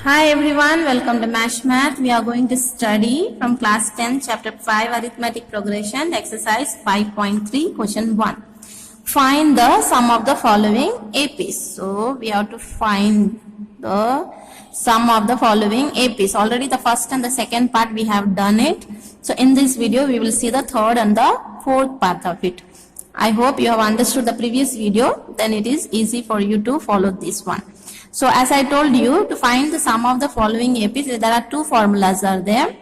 Hi everyone, welcome to Mash Math. We are going to study from class 10 chapter 5 arithmetic progression exercise 5.3 question 1. Find the sum of the following APs. So we have to find the sum of the following APs. Already the first and the second part we have done it. So in this video we will see the third and the fourth part of it. I hope you have understood the previous video, then it is easy for you to follow this one. So as I told you, to find the sum of the following APs, there are two formulas are there.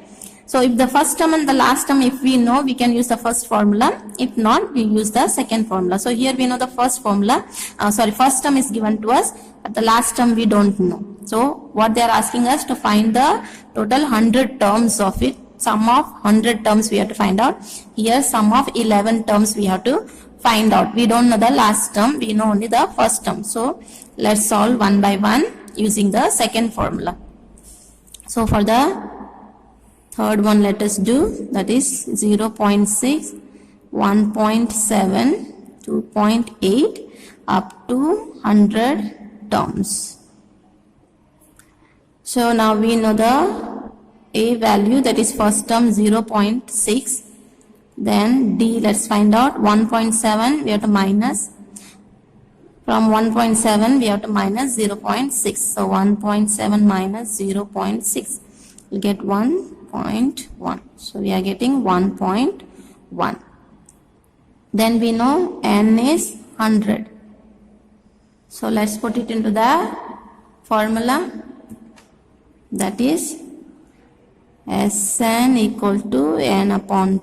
So if the first term and the last term, if we know, we can use the first formula. If not, we use the second formula. So here we know the first formula, first term is given to us, but the last term we don't know. So what they are asking us to find the total 100 terms of it. Sum of 100 terms we have to find out. Here sum of 11 terms we have to find out. We don't know the last term, we know only the first term. So let's solve one by one using the second formula. So for the third one, let us do, that is 0.6, 1.7, 2.8 up to 100 terms. So now we know the A value, that is first term 0.6. Then D, let's find out 1.7, we have to minus. From 1.7 we have to minus 0.6. So 1.7 minus 0.6. We'll get 1.1. So we are getting 1.1. Then we know N is 100. So let's put it into the formula. That is Sn equal to N upon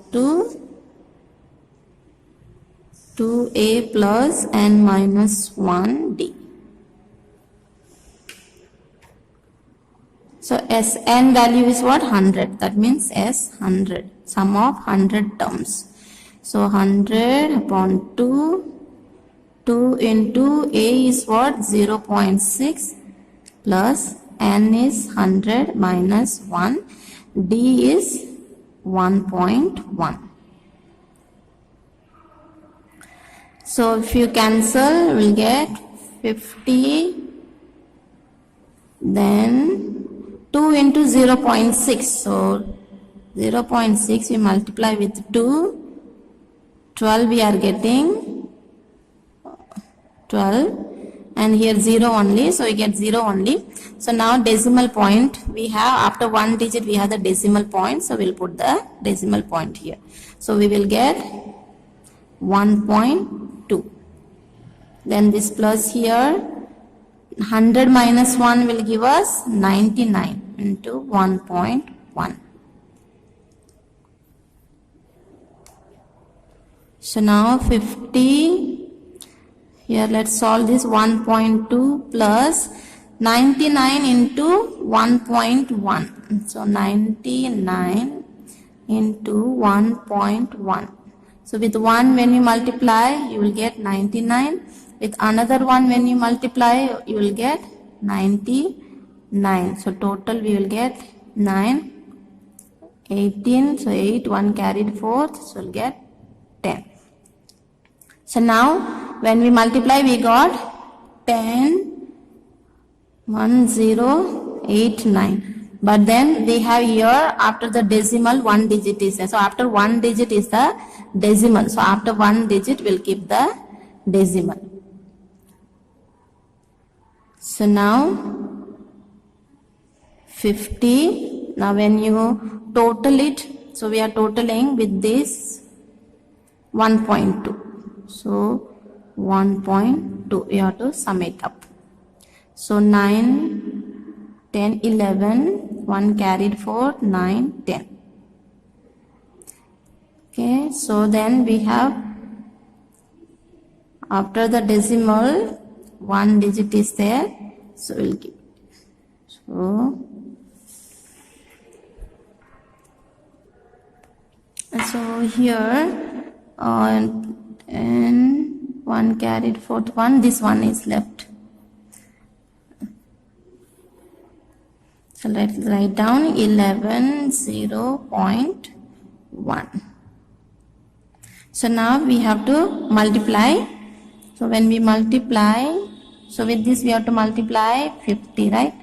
2a plus n minus 1d. So Sn value is what? 100. That means S 100. Sum of 100 terms. So 100 upon 2. 2 into a is what? 0.6 plus n is 100 minus 1. D is 1.1. So if you cancel, we'll get 50. Then 2 into 0.6. So 0.6 we multiply with 2. 12 we are getting 12. And here 0 only, so we get 0 only. So now decimal point we have, after one digit we have the decimal point, so we'll put the decimal point here. So we will get 1.2. Then this plus here, 100 minus 1 will give us 99 into 1.1. So now 50. Here let's solve this. 1.2 plus 99 into 1.1. So 99 into 1.1. So with 1 when you multiply, you will get 99. With another one when you multiply, you will get 99. So total we will get 9, 18. So 8, 1 carried forth. So we'll get 10. So now when we multiply, we got 10, 1089. But then we have here after the decimal one digit is there. So after one digit is the decimal. So after one digit we'll keep the decimal. So now 50. Now when you total it, so we are totaling with this 1.2. So 1.2, you have to sum it up. So 9, 10, 11, 1 carried forth, 9, 10. Okay, so then we have, after the decimal, one digit is there, so we'll give it. So here, and 1 carried forth 1, this one is left. So let's write down 11, 0.1. So now we have to multiply. So when we multiply, so with this we have to multiply 50, right?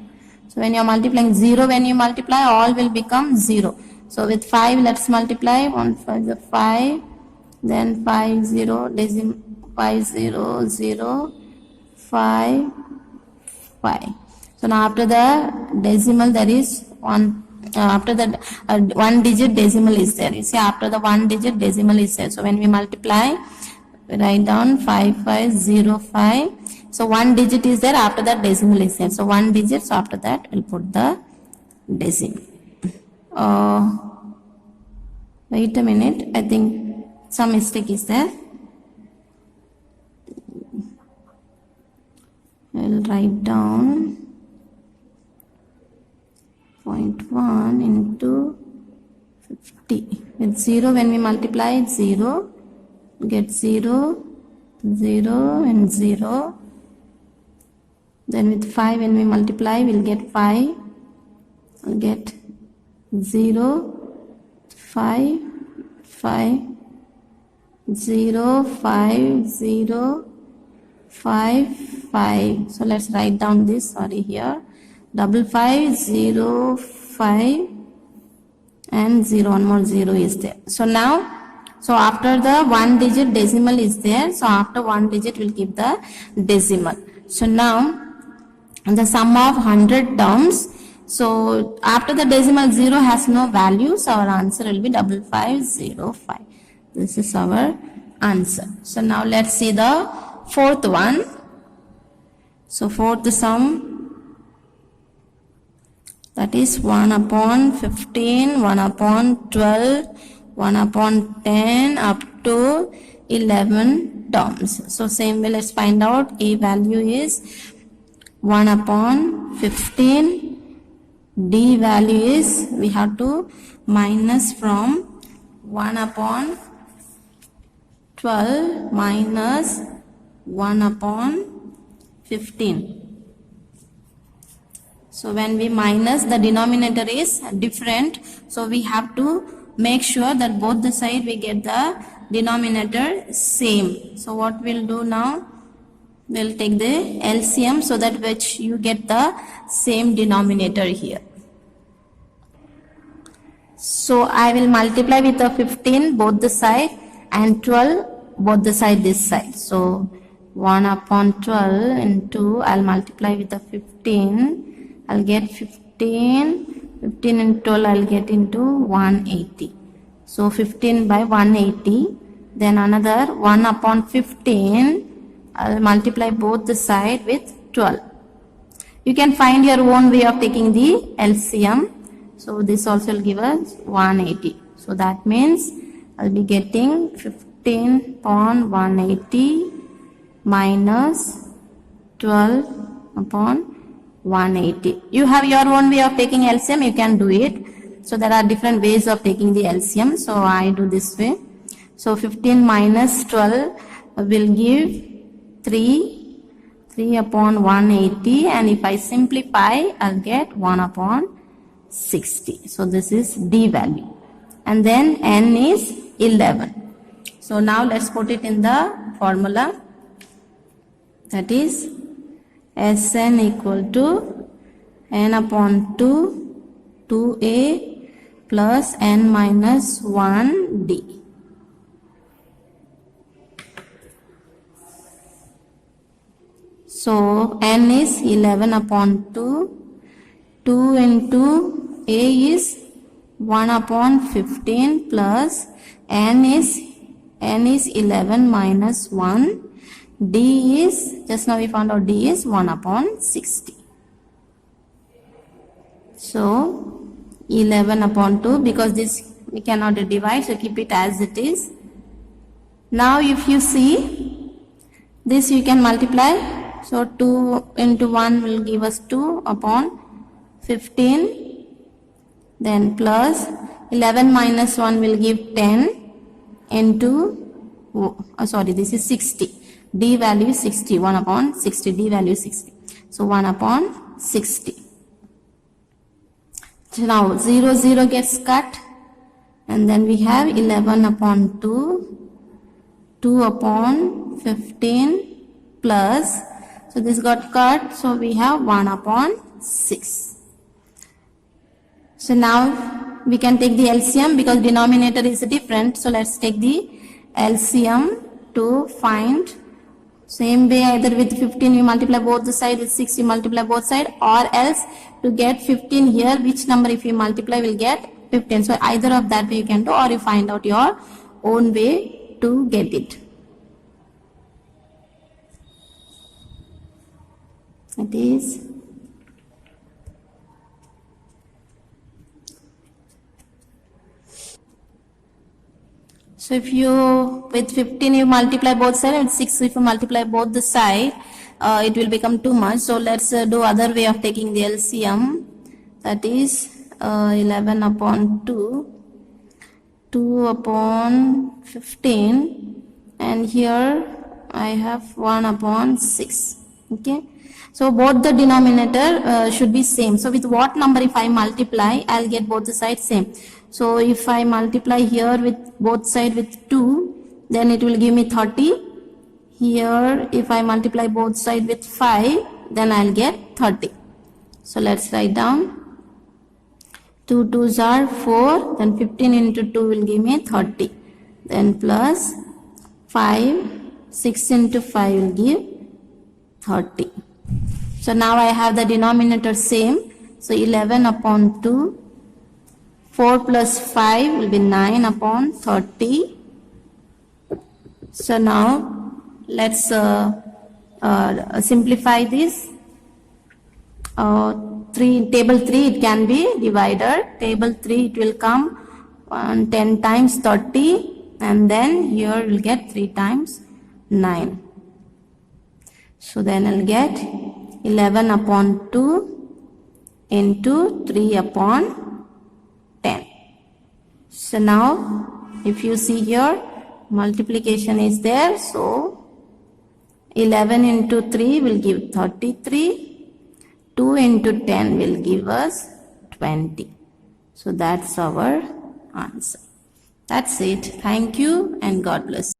So when you are multiplying 0, when you multiply, all will become 0. So with 5, let's multiply. 1 5 is 5, then 5 0 decimal 5 0 0 5 5. So now after the decimal there is one. After that, one digit decimal is there. You see, after the one digit decimal is there. So when we multiply, we write down 5505. So one digit is there, after that decimal is there. So one digit, so after that we'll put the decimal. Wait a minute, I think some mistake is there. We'll write down 0.1 into 50. With 0, when we multiply, it's 0. Get 0, 0 and 0. Then with 5, when we multiply, we'll get 5. We'll get 0, 5, 5, 0, 5, 0, 5, 5. So let's write down this, sorry, here. 5505 and 0, one more 0 is there. So now, so after the one digit decimal is there, so after one digit we'll keep the decimal. So now the sum of 100 terms, so after the decimal 0 has no value, so our answer will be 5505. This is our answer. So now let's see the fourth one. So fourth sum, that is 1 upon 15, 1 upon 12, 1 upon 10 up to 11 terms. So same way, let's find out. A value is 1 upon 15. D value is, we have to minus from 1 upon 12 minus 1 upon 15. So when we minus, the denominator is different. So we have to make sure that both the side we get the denominator same. So what we'll do now, we'll take the LCM so that which you get the same denominator here. So I will multiply with the 15 both the side and 12 both the side this side. So 1 upon 12 into, I'll multiply with the 15. I'll get 15 and 12 I'll get into 180. So 15 by 180. Then another 1 upon 15. I'll multiply both the side with 12. You can find your own way of taking the LCM. So this also will give us 180. So that means I'll be getting 15 upon 180 minus 12 upon 180. You have your own way of taking LCM, you can do it. So there are different ways of taking the LCM. So I do this way. So 15 minus 12 will give 3 upon 180, and if I simplify, I'll get 1 upon 60. So this is D value. And then N is 11. So now let's put it in the formula. That is Sn equal to n upon 2, 2a plus n minus 1d. So n is 11 upon 2, 2 into a is 1 upon 15 plus n is 11 minus 1. D is, just now we found out D is 1 upon 60. So 11 upon 2, because this we cannot divide, so keep it as it is. Now if you see, this you can multiply. So 2 into 1 will give us 2 upon 15. Then plus 11 minus 1 will give 10 into, this is 60. D value is 60, 1 upon 60, D value is 60. So 1 upon 60. So now 0, 0 gets cut, and then we have 11 upon 2, 2 upon 15 plus, so this got cut, so we have 1 upon 6. So now we can take the LCM because denominator is different. So let's take the LCM to find. Same way, either with 15 you multiply both the side, with 6 you multiply both side, or else to get 15 here, which number if you multiply will get 15. So either of that way you can do, or you find out your own way to get it. It is so if you with 15 you multiply both sides, and 6 if you multiply both the side, it will become too much. So let's do other way of taking the LCM, that is 11 upon 2, 2 upon 15, and here I have 1 upon 6. Okay, so both the denominator should be same. So with what number if I multiply, I'll get both the sides same. So if I multiply here with both side with 2, then it will give me 30. Here if I multiply both side with 5, then I'll get 30. So let's write down. 2 2s are 4, then 15 into 2 will give me 30. Then plus 5, 6 into 5 will give 30. So now I have the denominator same. So 11 upon 2. 4 plus 5 will be 9 upon 30. So now let's simplify this. Table 3 it can be divided. Table 3 it will come 10 times 30, and then here we'll get 3 times 9. So then I'll get 11 upon 2 into 3 upon 10. So now if you see here, multiplication is there. So 11 into 3 will give 33. 2 into 10 will give us 20. So that's our answer. That's it. Thank you and God bless.